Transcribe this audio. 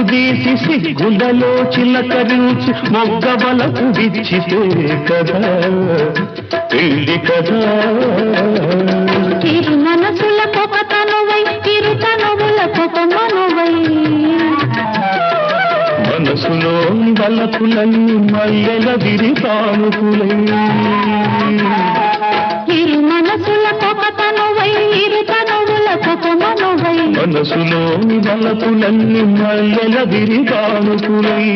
దీసి సిగ్గులలో చిలకరించి మొగ్గవలకు విచ్చితే కదా పెళ్లి కదా. ఇరు మనసుల పొగతనువై ఇరు తనువుల పొగమనువై మనసులో వలపులన్నీ మల్లెల విరితానుకులై. ఇరు మనసుల పొగతనువై ఇరు తనువుల పొగమనువై మనసులో వలపులన్నీ మల్లెల విరితానుకులై.